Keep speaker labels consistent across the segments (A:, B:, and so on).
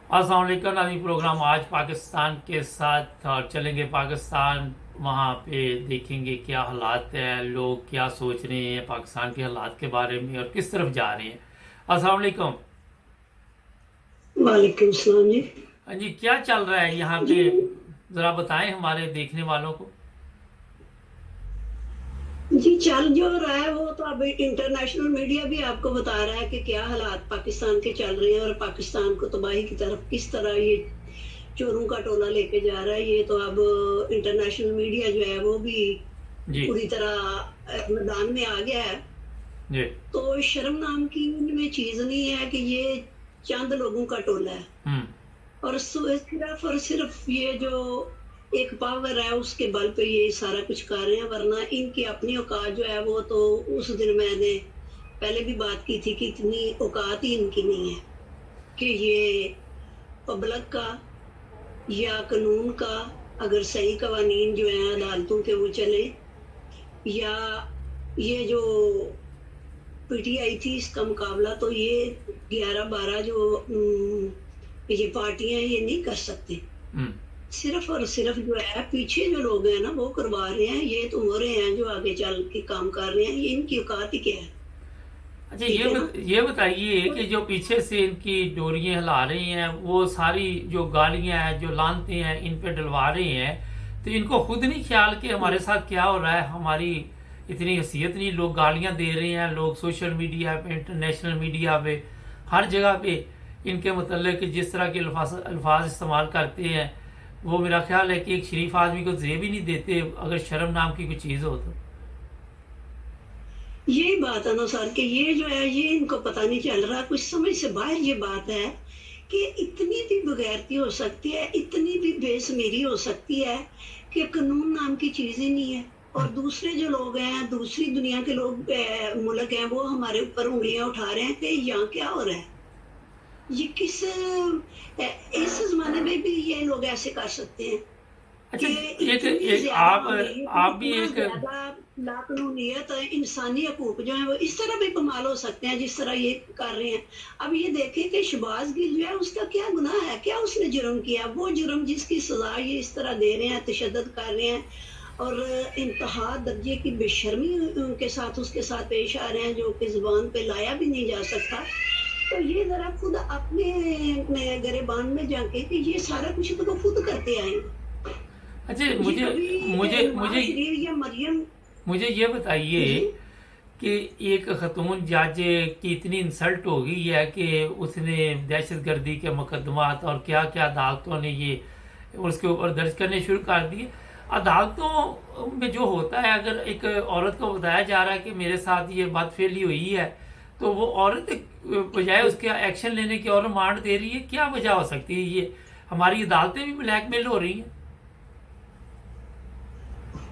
A: अस्सलाम वालेकुम नाज़रीन। प्रोग्राम आज पाकिस्तान के साथ और चलेंगे पाकिस्तान। वहाँ पे देखेंगे क्या हालात हैं, लोग क्या सोच रहे हैं पाकिस्तान के हालात के बारे में और किस तरफ जा रहे हैं। अस्सलाम वालेकुम।
B: वालेकुम सलाम जी।
A: हाँ जी, क्या चल रहा है यहाँ
B: जी
A: पे, ज़रा बताएं हमारे देखने वालों को।
B: जी, चल जो रहा है वो तो अब इंटरनेशनल मीडिया भी आपको बता रहा है कि क्या हालात पाकिस्तान के चल रहे हैं और पाकिस्तान को तबाही की तरफ किस तरह ये चोरों का टोला लेके जा रहा है। ये तो अब इंटरनेशनल मीडिया जो है वो भी
A: जी
B: पूरी तरह मैदान में आ गया है।
A: जी।
B: तो शर्म नाम की इनमें चीज नहीं है कि ये चंद लोगों का टोला है
A: हम्म।
B: और सिर्फ ये जो एक पावर है उसके बल पे ये सारा कुछ कर रहे हैं, वरना इनकी अपनी औकात जो है वो तो उस दिन मैंने पहले भी बात की थी कि इतनी औकात ही इनकी नहीं है कि ये पब्लिक का या कानून का अगर सही कवानीन जो है अदालतों के वो चले, या ये जो पीटीआई थी इसका मुकाबला तो ये 11-12 जो ये पार्टियां ये नहीं कर सकते।
A: हम्म।
B: सिर्फ और सिर्फ जो है पीछे जो लोग हैं ना वो करवा रहे हैं, ये तो हो रहे हैं जो आगे चल के काम कर रहे हैं। ये इनकी औकात ही क्या है।
A: अच्छा,
B: ठीक है ना।
A: ये बताइए कि जो पीछे से इनकी डोरियां हिला रही हैं वो सारी जो गालियां हैं जो लानते हैं इन पे डलवा रहे हैं, तो इनको खुद नहीं ख्याल कि हमारे साथ क्या हो रहा है। हमारी इतनी हैसियत नहीं, लोग गालियां दे रहे हैं, लोग सोशल मीडिया पे, इंटरनेशनल मीडिया पे, हर जगह पे इनके मतलब कि जिस तरह के अल्फाज इस्तेमाल करते हैं, वो मेरा ख्याल है कि एक शरीफ आदमी को जेब ही नहीं देते अगर शर्म नाम की कोई चीज़ हो तो।
B: यही बात है ना सर कि ये जो है ये इनको पता नहीं चल रहा, कुछ समझ से बाहर ये बात है कि इतनी भी बगैरती हो सकती है, इतनी भी बेसमेरी हो सकती है कि कानून नाम की चीज ही नहीं है। और दूसरे जो लोग हैं, दूसरी दुनिया के लोग मुल्क हैं, वो हमारे ऊपर उंगलियां उठा रहे हैं कि यहाँ क्या हो रहा है। ये किस इस जमाने में भी ये लोग ऐसे कर सकते हैं
A: अच्छा,
B: कि
A: एक
B: इतनी
A: एक
B: ज्यादा अमीर,
A: आप भी
B: इतना
A: एक।
B: ज्यादा लाकानूनियत, इंसानी हकूक जो है वो इस तरह भी कमाल हो सकते हैं जिस तरह ये कर रहे हैं। अब ये देखें कि शहबाज गिल जो है उसका क्या गुनाह है, क्या उसने जुर्म किया। वो जुर्म जिसकी सजा ये इस तरह दे रहे हैं, तशद्दुद कर रहे हैं और इंतहा दर्जे की बेशर्मी उनके साथ उसके साथ पेश आ रहे हैं जो कि जुबान पे लाया भी नहीं जा सकता। तो ये जरा खुद अपने गरेबान में जाके कि ये सारा कुछ तो वो खुद करते आए हैं।
A: अच्छा,
B: ये
A: मुझे
B: कभी
A: मुझे
B: नवाज
A: मुझे
B: शरीफ या मरियम।
A: मुझे ये बताइए
B: जी
A: कि एक खतून जज की इतनी इंसल्ट हो गई है कि उसने दहशत गर्दी के मुकदमात और क्या क्या अदालतों ने ये उसके ऊपर दर्ज करने शुरू कर दिए। अदालतों में जो होता है, अगर एक औरत को बताया जा रहा है कि मेरे साथ ये बदफेली हुई है, तो वो औरत बजाय उसके एक्शन लेने की और रिमांड दे रही है। क्या वजह हो सकती है ये? हमारी अदालतें भी ब्लैकमेल हो रही हैं।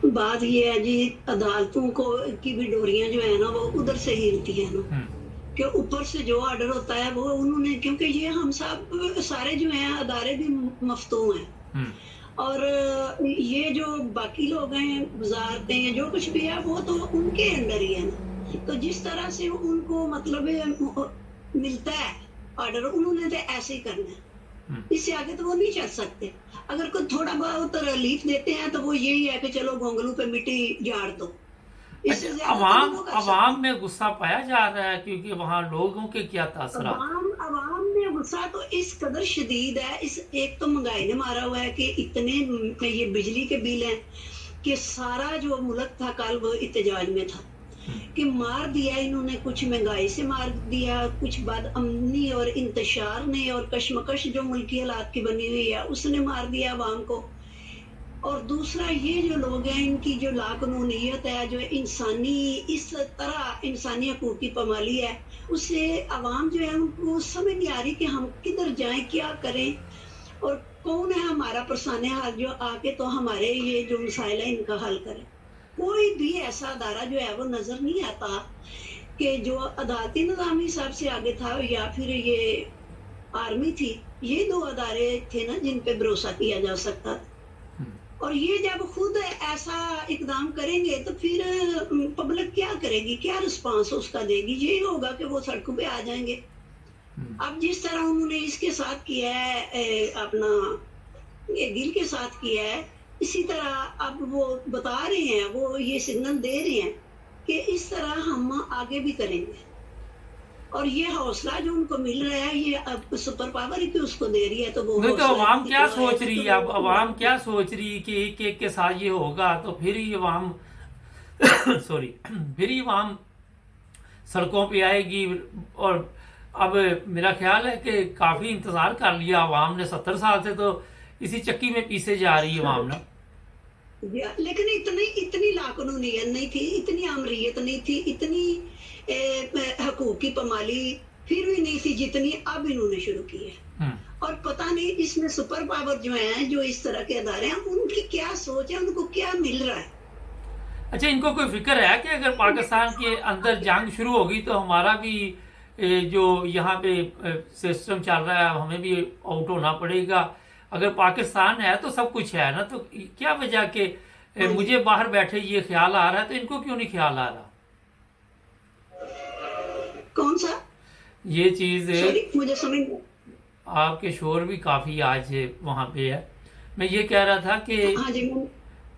B: बात ये है जी, अदालतों को की भी डोरियां जो है ना वो उधर से हिलती है ना
A: हम्म।
B: कि ऊपर से जो ऑर्डर होता है वो उन्होंने, क्योंकि ये हम सब सारे जो हैं अदारे भी मफ्तू हैं
A: हम्म।
B: और ये जो बाकी लोग हैं वजारतें हैं जो कुछ भी है वो तो उनके अंदर ही है ना। तो जिस तरह से उनको मतलब मिलता है ऑर्डर, उन्होंने तो ऐसे ही करना है।
A: हम्म।
B: इससे आगे तो वो नहीं चल सकते। अगर कोई थोड़ा बहुत रिलीफ देते हैं तो वो यही है कि चलो गोंगलू पे मिट्टी झाड़ दो,
A: अच्छा,
B: इससे ज्यादा तो नहीं
A: अवाम
B: वो कर सकते।
A: अवाम में गुस्सा पाया जा रहा है क्योंकि वहाँ लोगों के क्या तासरात हैं।
B: अवाम में गुस्सा तो इस कदर शदीद है। इस एक तो महंगाई ने मारा हुआ है कि इतने ये बिजली के बिल हैं कि सारा जो मुल्क था कल वो इत्तेजाज में था कि मार दिया इन्होंने। कुछ महंगाई से मार दिया, कुछ बदअमनी और इंतशार ने और कशमकश जो मुल्की हालात की बनी हुई है उसने मार दिया अवाम को। और दूसरा ये जो लोग हैं इनकी जो लाकानूनियत है, जो इंसानी इस तरह इंसानी हकूक की पामाली है, उससे अवाम जो है उनको समझ नहीं आ रही कि हम किधर जाएं, क्या करें और कौन है हमारा परसाने हाल जो आके तो हमारे ये जो मसाइल है इनका हल करे। कोई भी ऐसा अदारा जो है वो नजर नहीं आता कि जो अदालती निजाम हिसाब से आगे था या फिर ये आर्मी थी। ये दो अदारे थे ना जिन पे भरोसा किया जा सकता था। और ये जब खुद ऐसा इकदाम करेंगे तो फिर पब्लिक क्या करेगी, क्या रिस्पांस उसका देगी। यही होगा कि वो सड़कों पे आ जाएंगे اب جس طرح انہوں نے اس کے ساتھ کیا ہے اپنا گل کے ساتھ کیا ہے، اسی طرح اب وہ بتا رہے ہیں، وہ یہ سگنل دے رہے ہیں کہ اس طرح ہم آگے بھی کریں گے، اور یہ حوصلہ جو ان کو مل رہا ہے یہ اب سپر پاور ہی اس کو دے رہی ہے، تو وہ
A: نہیں تو عوام کیا
B: حوصلہ
A: سوچ رہی ہے؟ اب عوام کیا سوچ رہی ہے کہ ایک ایک کے ساتھ یہ ہوگا تو پھر ہی عوام سوری پھر ہی عوام سڑکوں پہ آئے گی. اور اب میرا خیال ہے کہ کافی انتظار کر لیا عوام نے، 70 سال سے تو اسی چکی میں پیسے جا رہی ہے عوام نا.
B: لیکن اتنی لاقانونیت نہیں تھی، اتنی آمریت نہیں تھی، اتنی حقوق کی پامالی پھر بھی نہیں تھی جتنی اب انہوں نے شروع کی ہے. اور پتہ نہیں اس میں سپر پاور جو ہیں، جو اس طرح کے ادارے ہیں، ان کی کیا سوچ ہے، ان کو کیا مل رہا ہے.
A: اچھا، ان کو کوئی فکر ہے کہ اگر پاکستان کے اندر جنگ شروع ہوگی تو ہمارا بھی جو یہاں پہ سسٹم چل رہا ہے ہمیں بھی آؤٹ ہونا پڑے گا؟ اگر پاکستان ہے تو سب کچھ ہے نا، تو کیا وجہ کہ مجھے باہر بیٹھے یہ خیال آ رہا ہے تو ان کو کیوں نہیں خیال آ رہا؟
B: کون سا
A: یہ چیز
B: مجھے سمجھ نہیں.
A: آپ کے شور بھی کافی آج وہاں پہ ہے. میں یہ کہہ رہا تھا کہ
B: ہاں جی،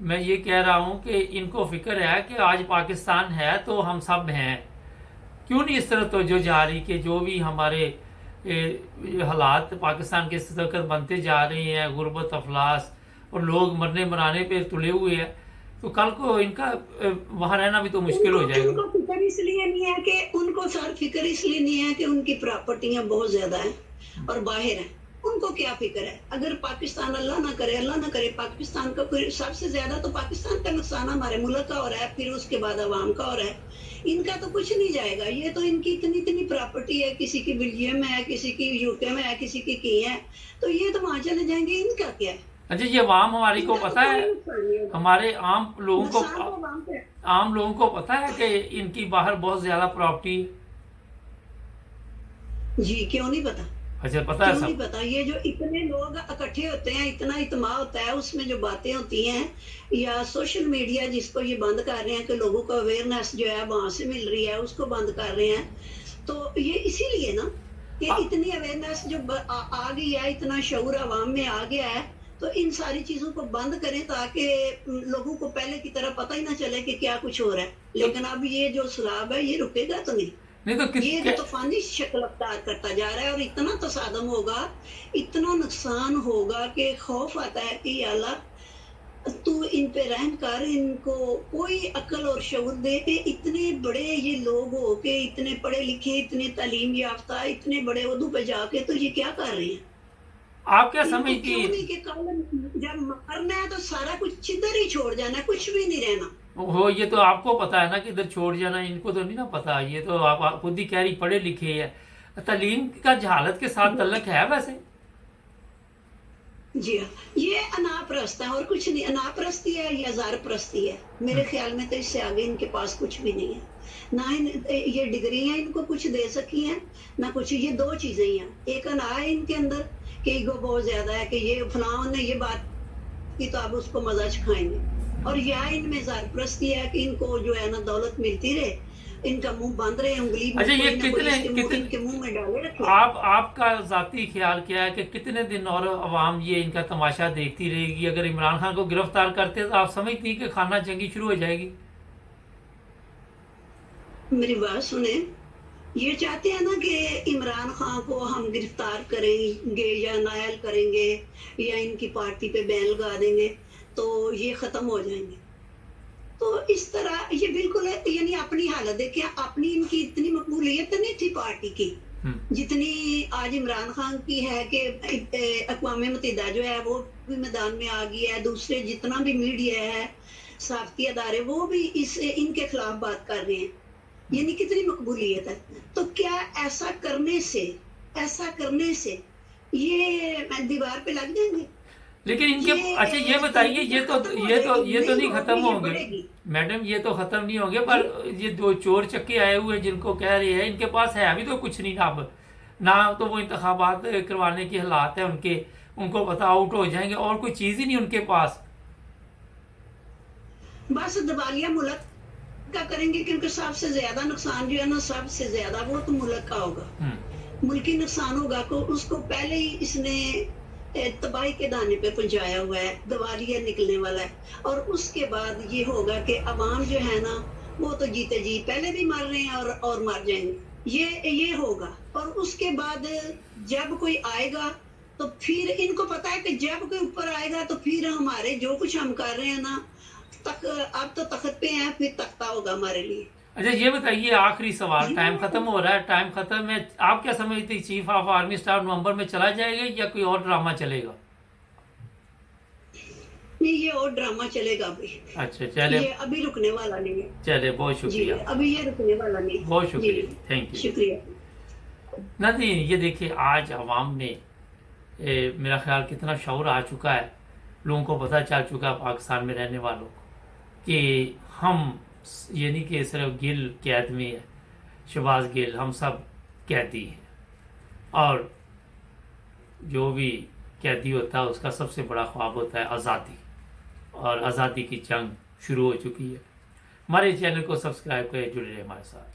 A: میں یہ کہہ رہا ہوں کہ ان کو فکر ہے کہ آج پاکستان ہے تو ہم سب ہیں، کیوں نہیں اس طرح توجہ جا رہی کہ جو بھی ہمارے حالات پاکستان کے سطح بنتے جا رہے ہیں، غربت افلاس اور لوگ مرنے مرانے پہ تلے ہوئے ہیں، تو کل کو ان کا وہاں رہنا بھی تو مشکل ہو جائے گا.
B: ان کو فکر اس لیے نہیں ہے کہ ان کو سر فکر اس لیے نہیں ہے کہ ان کی پراپرٹیاں بہت زیادہ ہیں اور باہر ہیں. ان کو کیا فکر ہے؟ اگر پاکستان اللہ نہ کرے پاکستان کا کوئی، سب سے زیادہ تو پاکستان کا نقصان ہمارے ملک کا ہو رہا ہے، پھر اس کے بعد عوام کا ہو رہا ہے. ان کا تو کچھ نہیں جائے گا. یہ تو ان کی اتنی پراپرٹی ہے، کسی کی بلجیم میں ہے، کسی کی یو کے میں ہے، کسی کی ہے، تو یہ تو وہاں چلے جائیں گے. ان کا کیا ہے؟
A: اچھا، یہ عوام ہماری کو پتہ ہے، ہمارے عام لوگوں کو پتہ ہے کہ ان کی باہر بہت زیادہ پراپرٹی؟
B: جی کیوں نہیں پتا؟
A: اچھا پتہ ہے
B: کیوں
A: سب.
B: نہیں پتا؟ یہ جو اتنے لوگ اکٹھے ہوتے ہیں، اتنا اجتماع ہوتا ہے، اس میں جو باتیں ہوتی ہیں، یا سوشل میڈیا جس کو یہ بند کر رہے ہیں کہ لوگوں کو اویئرنیس جو ہے وہاں سے مل رہی ہے، اس کو بند کر رہے ہیں، تو یہ اسی لیے نا کہ اتنی اویئرنیس جو آ گئی ہے، اتنا شعور عوام میں آ گیا ہے، تو ان ساری چیزوں کو بند کریں تاکہ لوگوں کو پہلے کی طرح پتہ ہی نہ چلے کہ کیا کچھ ہو رہا ہے. لیکن اب یہ جو سیلاب ہے یہ رکے گا تو نہیں، یہ جو طوفانی شکل اختیار کرتا جا رہا ہے، اور اتنا تصادم ہوگا، اتنا نقصان ہوگا کہ خوف آتا ہے کہ یا اللہ تو ان پہ رحم کر، ان کو کوئی عقل اور شعور دے کہ اتنے بڑے یہ لوگ ہو کے، اتنے پڑھے لکھے، اتنے تعلیم یافتہ، اتنے بڑے عہدوں پہ جا کے تو یہ کیا کر رہے ہیں؟
A: آپ کیا
B: ان کو
A: سمجھتی
B: کیوں
A: ہیں؟
B: نہیں کہ کل جب مرنا ہے تو سارا کچھ چدر ہی چھوڑ جانا ہے، کچھ بھی نہیں رہنا.
A: وہ یہ تو آپ کو پتا ہے نا کہ ادھر چھوڑ جانا، ان کو تو نہیں نا پتا. یہ تو آپ خود ہی کہہ رہی پڑھے لکھے ہے. تعلیم کا جہالت کے ساتھ تعلق ہے ویسے؟
B: جی ہاں، یہ انا پرست ہے اور کچھ نہیں. انا پرستی ہے یا زار پرستی ہے. میرے خیال میں تو اس سے آگے ان کے پاس کچھ بھی نہیں ہے. نہ یہ ڈگری ہیں ان کو کچھ دے سکی ہیں، نہ کچھ. یہ دو چیزیں ہی ہیں. ایک انا ہے ان کے اندر کہ ایگو بہت زیادہ ہے کہ یہ فلاں نے یہ بات کی تو آپ اس کو مزہ چکھائیں گے. اور یا ان میں زار پرستی ہے کہ ان کو جو ہے نا دولت ملتی رہے، ان کا منہ بند رہے، انگلی
A: اچھا، یہ
B: ان کے منہ میں ڈالے رکھے.
A: آپ کا ذاتی خیال کیا ہے کہ کتنے دن اور عوام یہ ان کا تماشا دیکھتی رہے گی؟ اگر عمران خان کو گرفتار کرتے تو آپ سمجھتی کہ خانہ جنگی شروع ہو جائے گی؟
B: میری بات سنیں، یہ چاہتے ہیں نا کہ عمران خان کو ہم گرفتار کریں گے یا نائل کریں گے یا ان کی پارٹی پہ بین لگا دیں گے تو یہ ختم ہو جائیں گے. تو اس طرح یہ بالکل ہے، یعنی اپنی حالت دیکھیں. اپنی ان کی اتنی مقبولیت نہیں تھی پارٹی کی جتنی آج عمران خان کی ہے کہ اقوام متحدہ جو ہے وہ بھی میدان میں آ گئی ہے. دوسرے جتنا بھی میڈیا ہے، صحافتی ادارے، وہ بھی ان کے خلاف بات کر رہے ہیں. یعنی کتنی مقبولیت ہے. تو کیا ایسا کرنے سے یہ دیوار پہ لگ جائیں گے؟
A: لیکن ان کے اچھا یہ بتائیے، یہ تو نہیں ختم ہوں گے میڈم، یہ تو ختم نہیں ہوں گے، پر یہ دو چور چکے آئے ہوئے جن کو کہہ رہے ہیں ان کے پاس ہے ابھی تو کچھ نہیں اب نہ تو وہ انتخابات کروانے کے حالات ہیں ان کو پتہ آؤٹ ہو جائیں گے، اور کوئی چیز ہی نہیں ان کے پاس.
B: بس دبالیہ ملک کا کریں گے، کیونکہ سب سے زیادہ نقصان جو ہے نا، سب سے زیادہ وہ تو ملک کا ہوگا. मुल्की नुकसान होगा को उसको पहले ही इसने तबाही के दाने पे पहुंचाया हुआ है, दिवालिया निकलने वाला है। और उसके बाद ये होगा कि अवाम जो है ना वो तो जीते जी पहले भी मर रहे हैं और मर जाएंगे। ये होगा। और उसके बाद जब कोई आएगा तो फिर इनको पता है कि जब कोई ऊपर आएगा तो फिर हमारे जो कुछ हम कर रहे हैं ना अब तो तख्त पे हैं, फिर तख्ता होगा हमारे लिए।
A: अच्छा ये बताइए, आखिरी सवाल, टाइम खत्म हो रहा है, टाइम खत्म है, आप क्या समझते चीफ ऑफ आर्मी स्टाफ नवंबर में चला जाएगा या कोई और ड्रामा चलेगा?
B: नहीं, ये और ड्रामा चलेगा अभी।
A: अच्छा चले,
B: ये अभी रुकने वाला नहीं है
A: चले, बहुत
B: जी,
A: शुक्रिया,
B: अभी ये रुकने वाला नहीं।
A: बहुत शुक्रिया,
B: जी,
A: थैंक यू।
B: शुक्रिया।
A: नाज़रीन, ये देखिए आज अवाम में मेरा ख्याल कितना शऊर आ चुका है, लोगों को पता चल चुका है पाकिस्तान में रहने वालों को कि हम ये नहीं कि सिर्फ गिल कैद में है, शहबाज गिल, हम सब कैदी हैं। और जो भी कैदी होता है उसका सबसे बड़ा ख्वाब होता है आज़ादी, और आज़ादी की जंग शुरू हो चुकी है। हमारे चैनल को सब्सक्राइब करें, जुड़े रहे हमारे साथ।